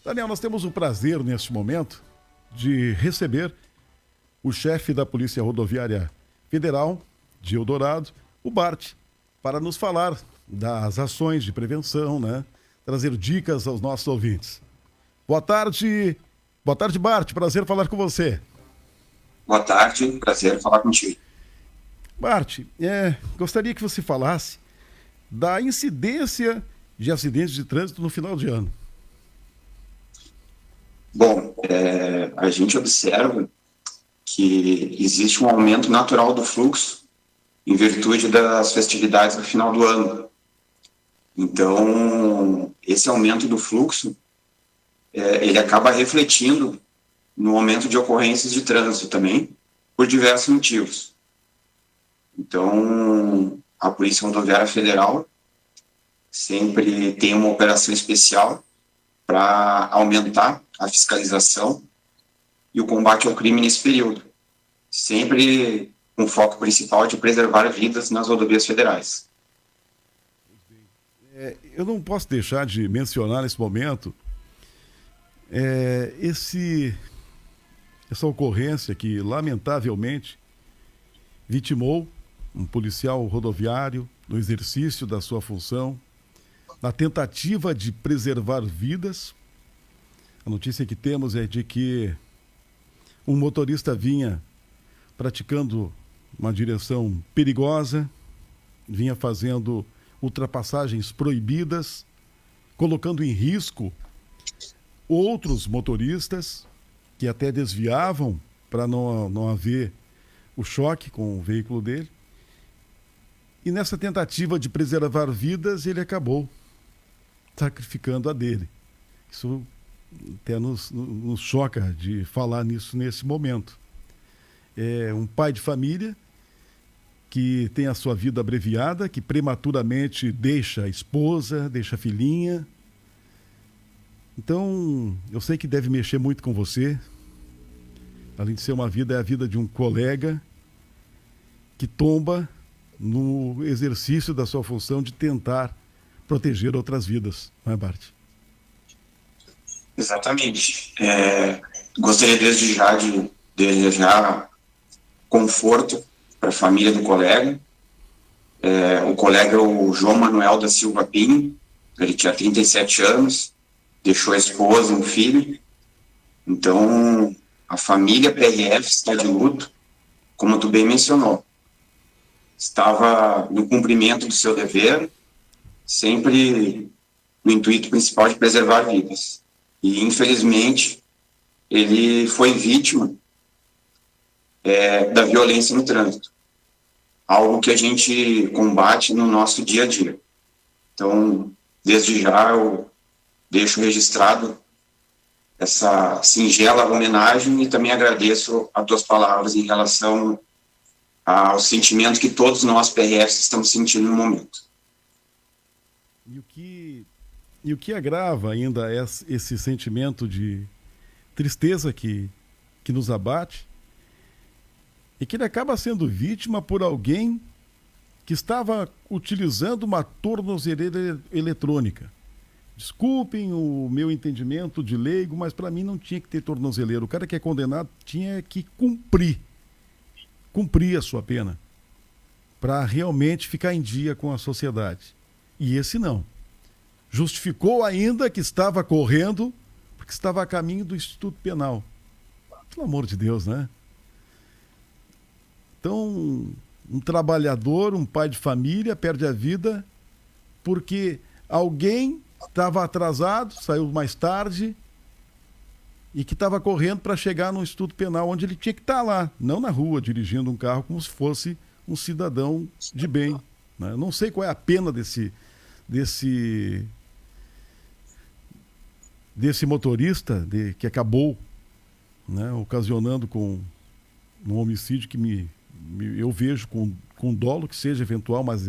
Daniel, nós temos o prazer neste momento de receber o chefe da Polícia Rodoviária Federal de Eldorado, o Bart, para nos falar das ações de prevenção, né? Trazer dicas aos nossos ouvintes. Boa tarde, Bart, prazer falar com você. Boa tarde, prazer falar contigo. Bart, gostaria que você falasse da incidência de acidentes de trânsito no final de ano. Bom, a gente observa que existe um aumento natural do fluxo em virtude das festividades do final do ano. Então, esse aumento do fluxo, ele acaba refletindo no aumento de ocorrências de trânsito também, por diversos motivos. Então, a Polícia Rodoviária Federal sempre tem uma operação especial para aumentar a fiscalização e o combate ao crime nesse período, sempre com foco principal de preservar vidas nas rodovias federais. Eu não posso deixar de mencionar nesse momento essa ocorrência que, lamentavelmente, vitimou um policial rodoviário no exercício da sua função, na tentativa de preservar vidas. A notícia que temos é de que um motorista vinha praticando uma direção perigosa, vinha fazendo ultrapassagens proibidas, colocando em risco outros motoristas que até desviavam para não haver o choque com o veículo dele. E nessa tentativa de preservar vidas, ele acabou sacrificando a dele. Isso até nos choca de falar nisso nesse momento. É um pai de família que tem a sua vida abreviada, que prematuramente deixa a esposa, deixa a filhinha. Então, eu sei que deve mexer muito com você. Além de ser uma vida, é a vida de um colega que tomba no exercício da sua função de tentar proteger outras vidas, não é, Bart? Exatamente. Gostaria desde já de desejar conforto para a família do colega. O colega é o João Manuel da Silva Pinho, ele tinha 37 anos, deixou a esposa, um filho. Então, a família PRF está de luto, como tu bem mencionou. Estava no cumprimento do seu dever, sempre no intuito principal de preservar vidas. E, infelizmente, ele foi vítima da violência no trânsito. Algo que a gente combate no nosso dia a dia. Então, desde já, eu deixo registrado essa singela homenagem e também agradeço as tuas palavras em relação ao sentimento que todos nós PRFs estamos sentindo no momento. E o que agrava ainda esse sentimento de tristeza que nos abate é que ele acaba sendo vítima por alguém que estava utilizando uma tornozeleira eletrônica. Desculpem o meu entendimento de leigo, mas para mim não tinha que ter tornozeleira. O cara que é condenado tinha que cumprir a sua pena para realmente ficar em dia com a sociedade. E esse não. Justificou ainda que estava correndo porque estava a caminho do Instituto Penal. Pelo amor de Deus, né? Então, um trabalhador, um pai de família perde a vida porque alguém estava atrasado, saiu mais tarde e que estava correndo para chegar no Instituto Penal, onde ele tinha que estar lá, não na rua, dirigindo um carro como se fosse um cidadão de bem, né? Não sei qual é a pena desse motorista que acabou, né, ocasionando com um homicídio que eu vejo com dolo que seja eventual, mas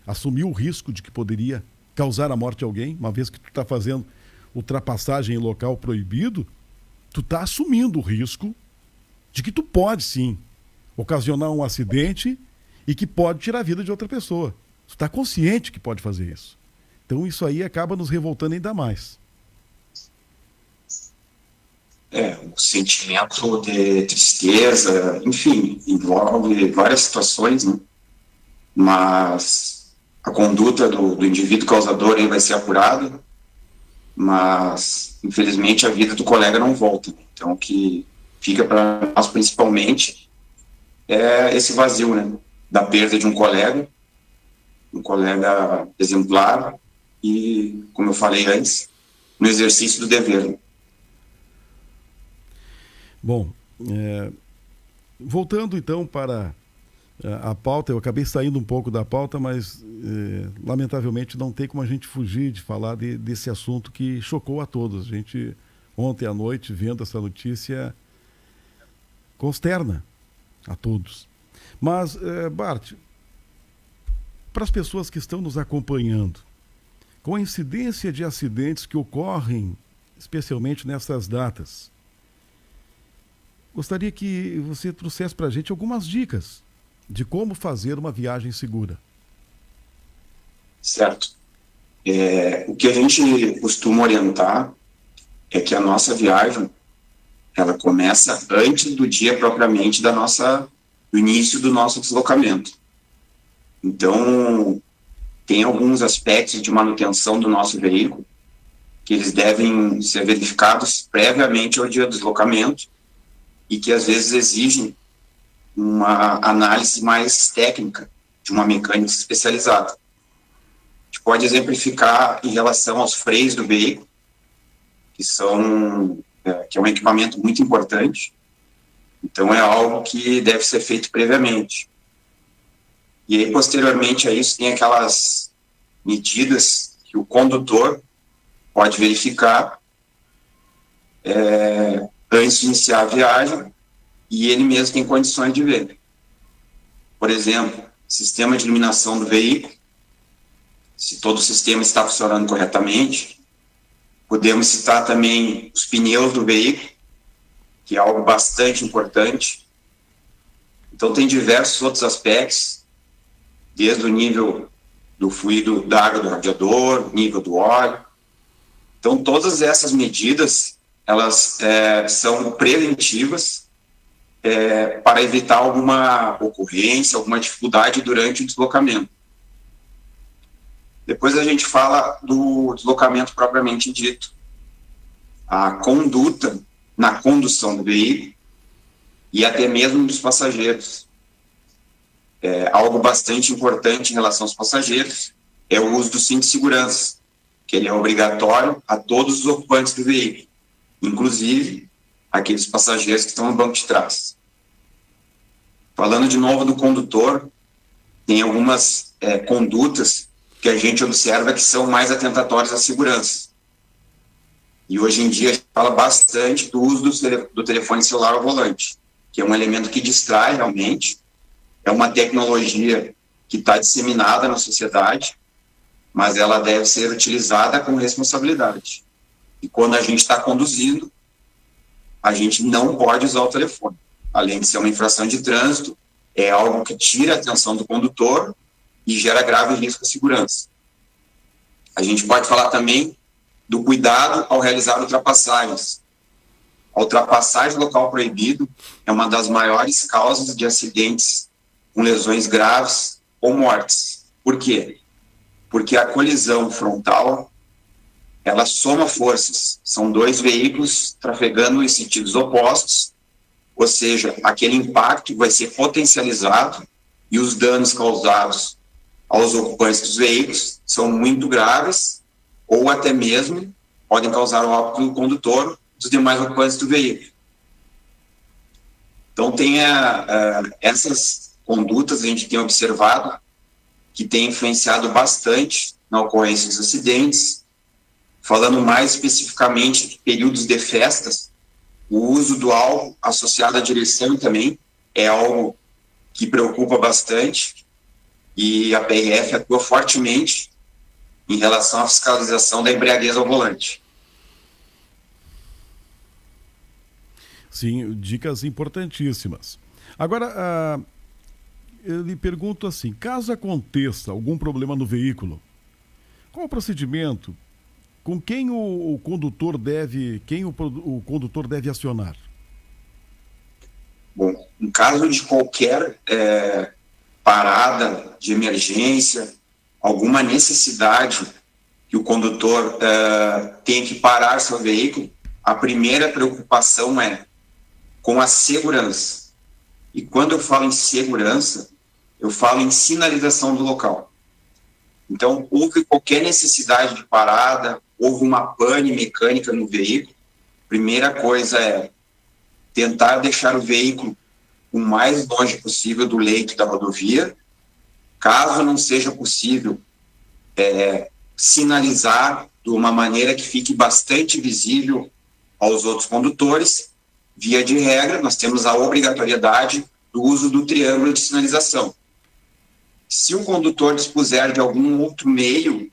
assumir o risco de que poderia causar a morte de alguém, uma vez que tu está fazendo ultrapassagem em local proibido, tu está assumindo o risco de que tu pode sim ocasionar um acidente e que pode tirar a vida de outra pessoa. Tu está consciente que pode fazer isso. Então isso aí acaba nos revoltando ainda mais. o sentimento de tristeza, enfim, envolve várias situações, né? Mas a conduta do indivíduo causador aí vai ser apurada, mas infelizmente a vida do colega não volta. Então o que fica para nós principalmente é esse vazio, né? Da perda de um colega exemplar e, como eu falei antes, no exercício do dever, né? Bom, voltando então para a pauta, eu acabei saindo um pouco da pauta, mas lamentavelmente não tem como a gente fugir de falar desse assunto que chocou a todos. A gente, ontem à noite, vendo essa notícia, consterna a todos. Mas, Bart, para as pessoas que estão nos acompanhando, com a incidência de acidentes que ocorrem, especialmente nessas datas, gostaria que você trouxesse para a gente algumas dicas de como fazer uma viagem segura. Certo. O que a gente costuma orientar é que a nossa viagem, ela começa antes do dia propriamente do início do nosso deslocamento. Então, tem alguns aspectos de manutenção do nosso veículo que eles devem ser verificados previamente ao dia do deslocamento e que às vezes exigem uma análise mais técnica de uma mecânica especializada. A gente pode exemplificar em relação aos freios do veículo, que é um equipamento muito importante. Então é algo que deve ser feito previamente. E aí, posteriormente a isso, tem aquelas medidas que o condutor pode verificar antes de iniciar a viagem, e ele mesmo tem condições de ver. Por exemplo, sistema de iluminação do veículo, se todo o sistema está funcionando corretamente. Podemos citar também os pneus do veículo, que é algo bastante importante. Então, tem diversos outros aspectos, desde o nível do fluido da água do radiador, nível do óleo. Então, todas essas medidas, elas são preventivas para evitar alguma ocorrência, alguma dificuldade durante o deslocamento. Depois a gente fala do deslocamento propriamente dito. A conduta na condução do veículo e até mesmo dos passageiros. Algo bastante importante em relação aos passageiros é o uso do cinto de segurança, que ele é obrigatório a todos os ocupantes do veículo, inclusive aqueles passageiros que estão no banco de trás. Falando de novo do condutor, tem algumas condutas que a gente observa que são mais atentatórias à segurança. E hoje em dia a gente fala bastante do uso do telefone celular ao volante, que é um elemento que distrai realmente, é uma tecnologia que está disseminada na sociedade, mas ela deve ser utilizada com responsabilidade. E quando a gente está conduzindo, a gente não pode usar o telefone. Além de ser uma infração de trânsito, é algo que tira a atenção do condutor e gera grave risco à segurança. A gente pode falar também do cuidado ao realizar ultrapassagens. A ultrapassagem local proibido é uma das maiores causas de acidentes com lesões graves ou mortes. Por quê? Porque a colisão frontal, ela soma forças. São dois veículos trafegando em sentidos opostos, ou seja, aquele impacto vai ser potencializado e os danos causados aos ocupantes dos veículos são muito graves ou até mesmo podem causar o óbito do condutor e dos demais ocupantes do veículo. Então, tem essas condutas a gente tem observado que tem influenciado bastante na ocorrência dos acidentes. Falando mais especificamente de períodos de festas, o uso do álcool associado à direção também é algo que preocupa bastante e a PRF atua fortemente em relação à fiscalização da embriaguez ao volante. Sim, dicas importantíssimas. Agora, eu lhe pergunto assim, caso aconteça algum problema no veículo, qual o procedimento? com quem o condutor deve, o condutor deve acionar? Bom, em caso de qualquer parada de emergência, alguma necessidade que o condutor tenha que parar seu veículo, a primeira preocupação é com a segurança. E quando eu falo em segurança, eu falo em sinalização do local. Então, houve qualquer necessidade de parada, houve uma pane mecânica no veículo, primeira coisa é tentar deixar o veículo o mais longe possível do leito da rodovia. Caso não seja possível, sinalizar de uma maneira que fique bastante visível aos outros condutores. Via de regra, nós temos a obrigatoriedade do uso do triângulo de sinalização. Se o condutor dispuser de algum outro meio,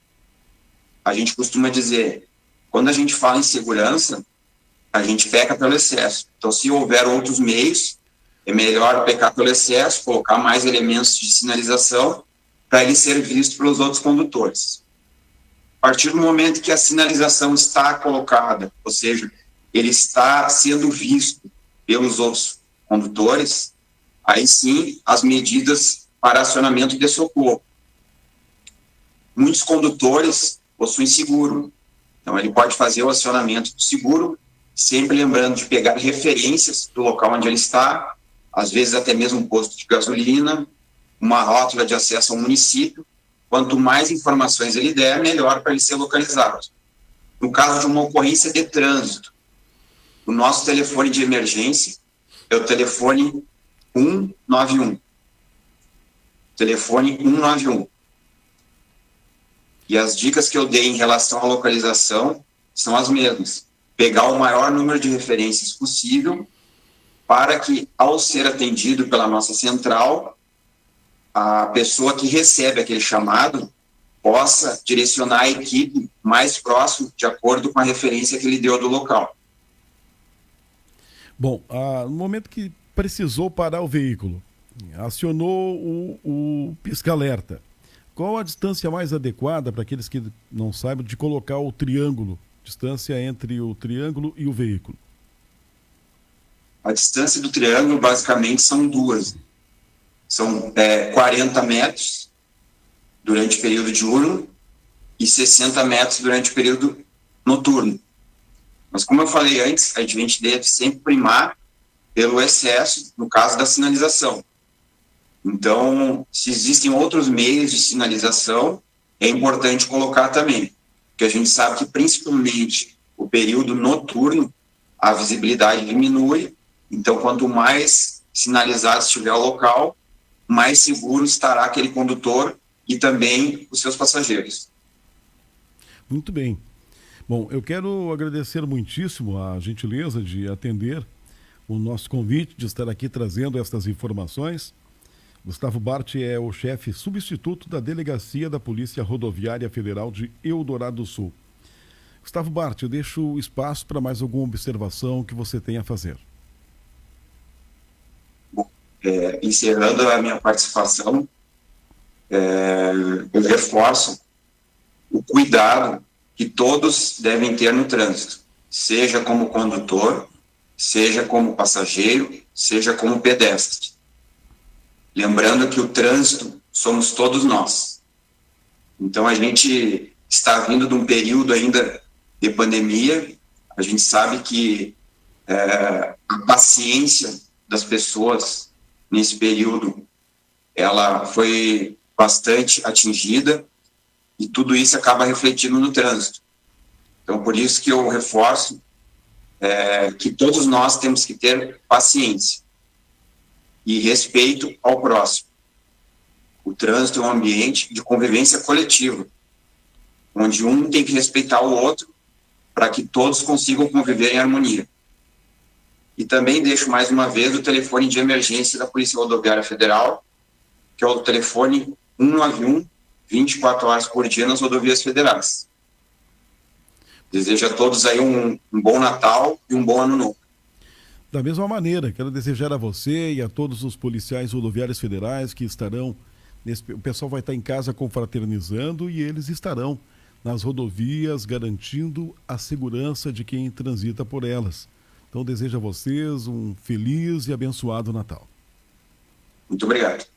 a gente costuma dizer, quando a gente fala em segurança, a gente peca pelo excesso. Então, se houver outros meios, é melhor pecar pelo excesso, colocar mais elementos de sinalização para ele ser visto pelos outros condutores. A partir do momento que a sinalização está colocada, ou seja, ele está sendo visto pelos outros condutores, aí sim as medidas para acionamento de socorro. Muitos condutores possuem seguro, então ele pode fazer o acionamento do seguro, sempre lembrando de pegar referências do local onde ele está, às vezes até mesmo um posto de gasolina, uma rótula de acesso ao município. Quanto mais informações ele der, melhor para ele ser localizado. No caso de uma ocorrência de trânsito, o nosso telefone de emergência é o telefone 191. Telefone 191. E as dicas que eu dei em relação à localização são as mesmas. Pegar o maior número de referências possível para que, ao ser atendido pela nossa central, a pessoa que recebe aquele chamado possa direcionar a equipe mais próximo, de acordo com a referência que ele deu do local. Bom, no momento que precisou parar o veículo, acionou o pisca-alerta. Qual a distância mais adequada para aqueles que não saibam de colocar o triângulo, distância entre o triângulo e o veículo? A distância do triângulo basicamente são duas. São 40 metros durante o período diurno e 60 metros durante o período noturno. Mas como eu falei antes, a gente deve sempre primar pelo excesso, no caso da sinalização. Então, se existem outros meios de sinalização, é importante colocar também, porque a gente sabe que principalmente o período noturno, a visibilidade diminui, então quanto mais sinalizado estiver o local, mais seguro estará aquele condutor e também os seus passageiros. Muito bem. Bom, eu quero agradecer muitíssimo a gentileza de atender o nosso convite, de estar aqui trazendo estas informações. Gustavo Bart é o chefe substituto da Delegacia da Polícia Rodoviária Federal de Eldorado do Sul. Gustavo Bart, eu deixo o espaço para mais alguma observação que você tenha a fazer. Bom, encerrando a minha participação, eu reforço o cuidado que todos devem ter no trânsito, seja como condutor, seja como passageiro, seja como pedestre. Lembrando que o trânsito somos todos nós. Então, a gente está vindo de um período ainda de pandemia, a gente sabe que a paciência das pessoas nesse período, ela foi bastante atingida, e tudo isso acaba refletindo no trânsito. Então, por isso que eu reforço que todos nós temos que ter paciência e respeito ao próximo. O trânsito é um ambiente de convivência coletiva, onde um tem que respeitar o outro para que todos consigam conviver em harmonia. E também deixo mais uma vez o telefone de emergência da Polícia Rodoviária Federal, que é o telefone 191, 24 horas por dia nas rodovias federais. Desejo a todos aí um bom Natal e um bom Ano Novo. Da mesma maneira, quero desejar a você e a todos os policiais rodoviários federais que estarão, o pessoal vai estar em casa confraternizando e eles estarão nas rodovias, garantindo a segurança de quem transita por elas. Então, desejo a vocês um feliz e abençoado Natal. Muito obrigado.